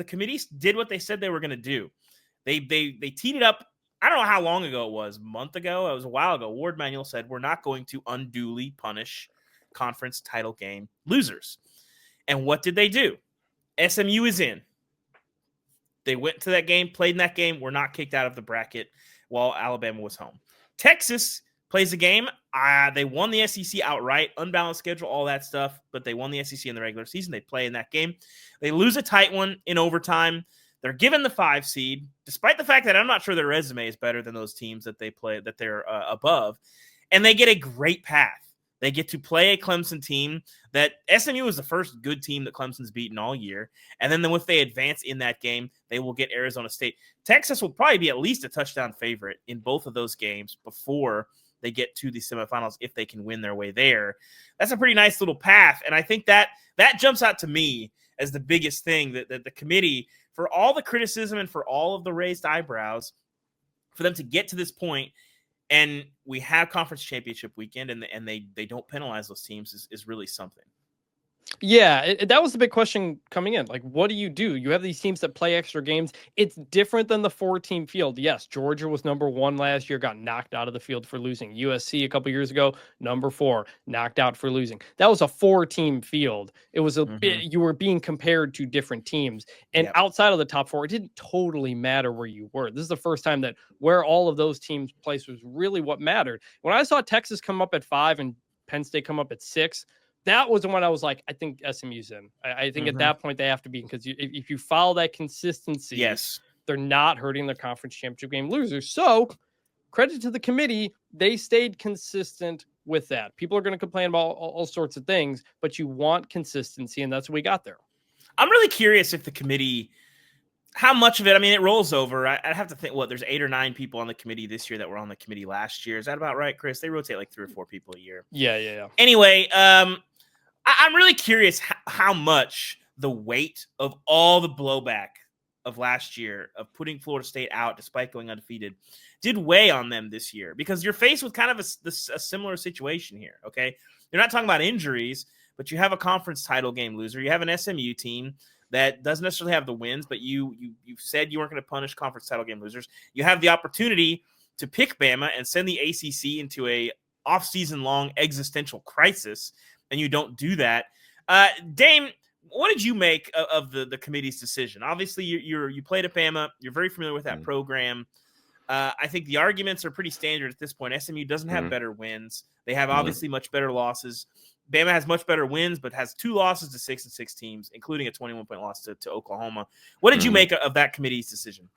the committee did what they said they were going to do. They teed it up. I don't know how long ago it was, a month ago. It was a while ago. Ward Manuel said, we're not going to unduly punish conference title game losers. And what did they do? SMU is in. They went to that game, played in that game, were not kicked out of the bracket while Alabama was home. Texas plays a game. They won the SEC outright, unbalanced schedule, all that stuff, but they won the SEC in the regular season. They play in that game. They lose a tight one in overtime. They're given the 5 seed, despite the fact that I'm not sure their resume is better than those teams that they play, that they're above. And they get a great path. They get to play a Clemson team that SMU is the first good team that Clemson's beaten all year. And then if they advance in that game, they will get Arizona State. Texas will probably be at least a touchdown favorite in both of those games before they get to the semifinals if they can win their way there. That's a pretty nice little path. And I think that jumps out to me as the biggest thing that the committee, for all the criticism and for all of the raised eyebrows, for them to get to this point, and we have conference championship weekend, and they don't penalize those teams is really something. Yeah, that was the big question coming in. Like, what do? You have these teams that play extra games. It's different than the 4-team field. Yes, Georgia was number 1 last year, got knocked out of the field for losing. USC a couple years ago, number 4, knocked out for losing. That was a 4-team field. It was you were being compared to different teams. And outside of the top 4, it didn't totally matter where you were. This is the first time that where all of those teams placed was really what mattered. When I saw Texas come up at 5 and Penn State come up at 6, that was when I was like, I think SMU's in. I think at that point they have to be, because if you follow that consistency, yes, they're not hurting the conference championship game losers. So credit to the committee. They stayed consistent with that. People are going to complain about all sorts of things, but you want consistency, and that's what we got there. I'm really curious if the committee, how much of it, I mean, it rolls over. I'd have to think, there's 8 or 9 people on the committee this year that were on the committee last year. Is that about right, Chris? They rotate like 3 or 4 people a year. Yeah. Anyway, I'm really curious how much the weight of all the blowback of last year of putting Florida State out despite going undefeated did weigh on them this year, because you're faced with kind of a similar situation here, okay? You're not talking about injuries, but you have a conference title game loser. You have an SMU team that doesn't necessarily have the wins, but you said you weren't going to punish conference title game losers. You have the opportunity to pick Bama and send the ACC into a off-season long existential crisis, and you don't do that. Dame, what did you make of the committee's decision? Obviously, you played at Bama. You're very familiar with that program. I think the arguments are pretty standard at this point. SMU doesn't have better wins. They have obviously much better losses. Bama has much better wins, but has 2 losses to 6-6 teams, including a 21-point loss to Oklahoma. What did you make of that committee's decision?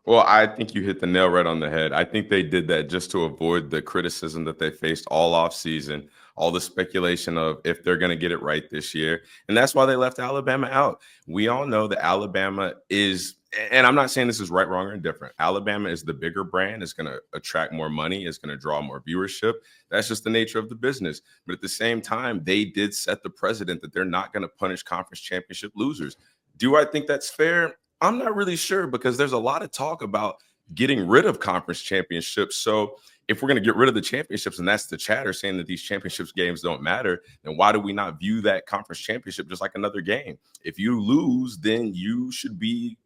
Well, I think you hit the nail right on the head. I think they did that just to avoid the criticism that they faced all offseason, all the speculation of if they're going to get it right this year. And that's why they left Alabama out. We all know that Alabama is, and I'm not saying this is right, wrong, or indifferent. Alabama is the bigger brand. It's going to attract more money. It's going to draw more viewership. That's just the nature of the business. But at the same time, they did set the precedent that they're not going to punish conference championship losers. Do I think that's fair? I'm not really sure, because there's a lot of talk about getting rid of conference championships. So if we're going to get rid of the championships, and that's the chatter saying that these championships games don't matter, then why do we not view that conference championship just like another game? If you lose, then you should be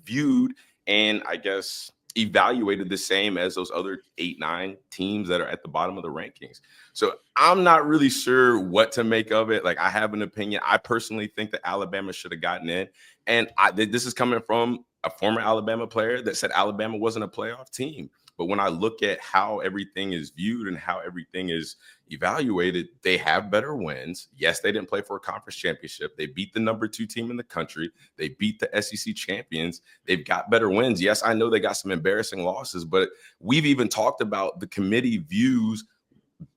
viewed and, I guess, evaluated the same as those other 8-9 teams that are at the bottom of the rankings. So I'm not really sure what to make of it. Like, I have an opinion. I personally think that Alabama should have gotten in. And this is coming from a former Alabama player that said Alabama wasn't a playoff team. But when I look at how everything is viewed and how everything is evaluated, they have better wins. Yes, they didn't play for a conference championship. They beat the number 2 team in the country. They beat the SEC champions. They've got better wins. Yes, I know they got some embarrassing losses, but we've even talked about the committee views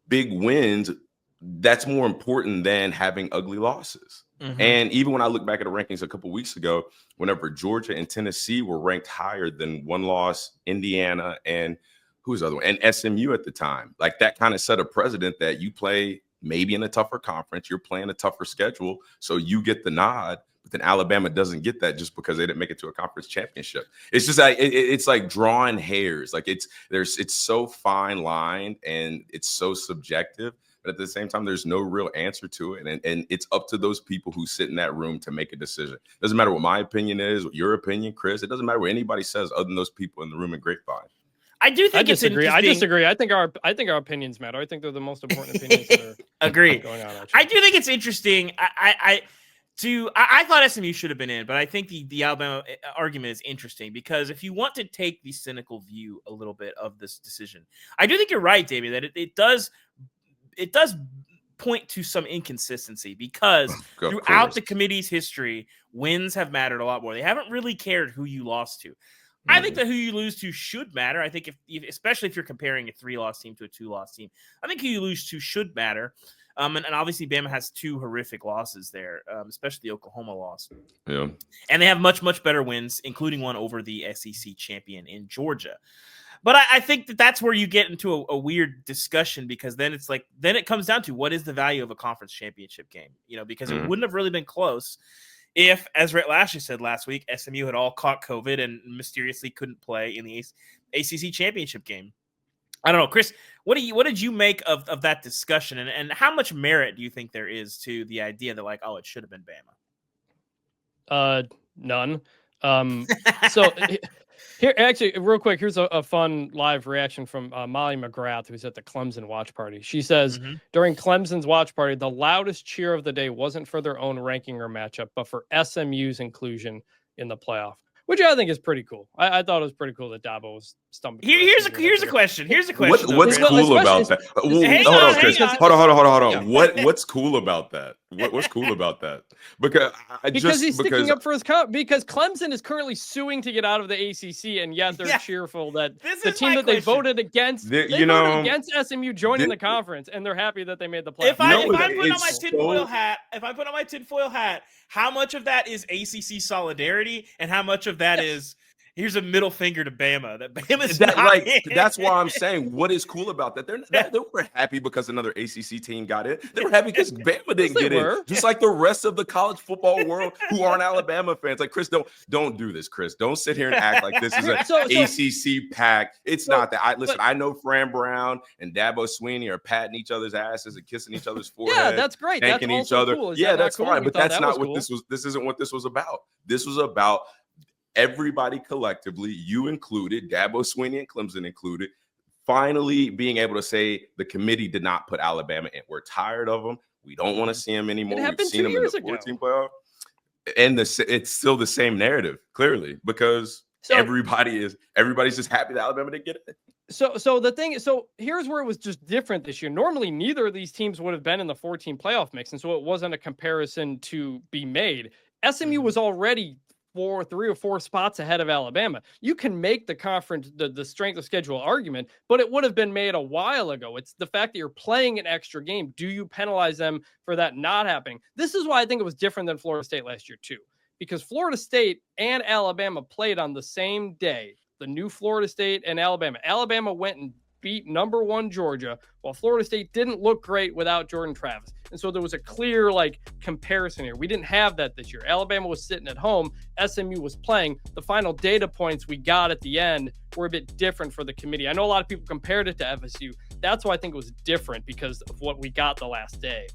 big wins. That's more important than having ugly losses. And even when I look back at the rankings a couple weeks ago, whenever Georgia and Tennessee were ranked higher than one loss, Indiana, and who's the other one? And SMU at the time, like, that kind of set a precedent that you play maybe in a tougher conference, you're playing a tougher schedule, so you get the nod. But then Alabama doesn't get that just because they didn't make it to a conference championship. It's just like it's like drawing hairs. Like, it's so fine lined and it's so subjective. but at the same time, there's no real answer to it. And it's up to those people who sit in that room to make a decision. Doesn't matter what my opinion is, what your opinion, Chris. It doesn't matter what anybody says other than those people in the room in Grapevine. I do think I disagree. I think our opinions matter. I think they're the most important opinions that are Agreed. going on. Actually. I do think it's interesting. I thought SMU should have been in, but I think the Alabama argument is interesting because if you want to take the cynical view a little bit of this decision, I do think you're right, Damien, that it does point to some inconsistency because throughout the committee's history, wins have mattered a lot more. They haven't really cared who you lost to. I think that who you lose to should matter. I think especially if you're comparing a 3-loss team to a 2-loss team, I think who you lose to should matter. And obviously Bama has 2 horrific losses there, especially the Oklahoma loss. Yeah. And they have much, much better wins, including one over the SEC champion in Georgia. But I think that's where you get into a weird discussion because then it comes down to what is the value of a conference championship game, because it wouldn't have really been close if, as Rhett Lashley said last week, SMU had all caught COVID and mysteriously couldn't play in the ACC championship game. I don't know, Chris, what did you make of that discussion and how much merit do you think there is to the idea that it should have been Bama? None. So here, actually, real quick, here's a fun live reaction from Molly McGrath, who's at the Clemson watch party. She says, during Clemson's watch party, the loudest cheer of the day wasn't for their own ranking or matchup, but for SMU's inclusion in the playoff, which I think is pretty cool. I thought it was pretty cool that Dabo was stumbling. Here's a question. What's cool about that? Hold on, Chris. Hold on. What's cool about that? What's cool about that? Because he's sticking up for his because Clemson is currently suing to get out of the ACC, and yet they're cheerful that the team that they voted against, voted against SMU joining the conference, and they're happy that they made the playoff. If I put on my tinfoil hat, how much of that is ACC solidarity, and how much of that is here's a middle finger to Bama? That Bama's that's why I'm saying what is cool about that. They were happy because another ACC team got in. They were happy because Bama didn't get in. Just like the rest of the college football world who aren't Alabama fans. Like Chris, don't do this, Chris. Don't sit here and act like this is an ACC pack. It's not that. I know Fran Brown and Dabo Swinney are patting each other's asses and kissing each other's forehead. Yeah, that's great. Thanking each other. Cool. That's fine. But that's not what this was. This isn't what this was about. This was about everybody collectively, you included, Dabo Swinney and Clemson included, finally being able to say the committee did not put Alabama in. We're tired of them. We don't want to see them anymore. We've seen them in the 14 playoff. And it's still the same narrative, clearly, because everybody's just happy that Alabama didn't get it. So here's where it was just different this year. Normally, neither of these teams would have been in the 14 playoff mix, and so it wasn't a comparison to be made. SMU was already 3 or 4 spots ahead of Alabama. You can make the conference, the strength of schedule argument, but it would have been made a while ago. It's the fact that you're playing an extra game. Do you penalize them for that not happening? This is why I think it was different than Florida State last year too, because Florida State and Alabama played on the same day. The new Florida State and Alabama. Alabama went and beat number 1 Georgia, while Florida State didn't look great without Jordan Travis. And so there was a clear comparison here. We didn't have that this year. Alabama was sitting at home. SMU was playing. The final data points we got at the end were a bit different for the committee. I know a lot of people compared it to FSU. That's why I think it was different, because of what we got the last day.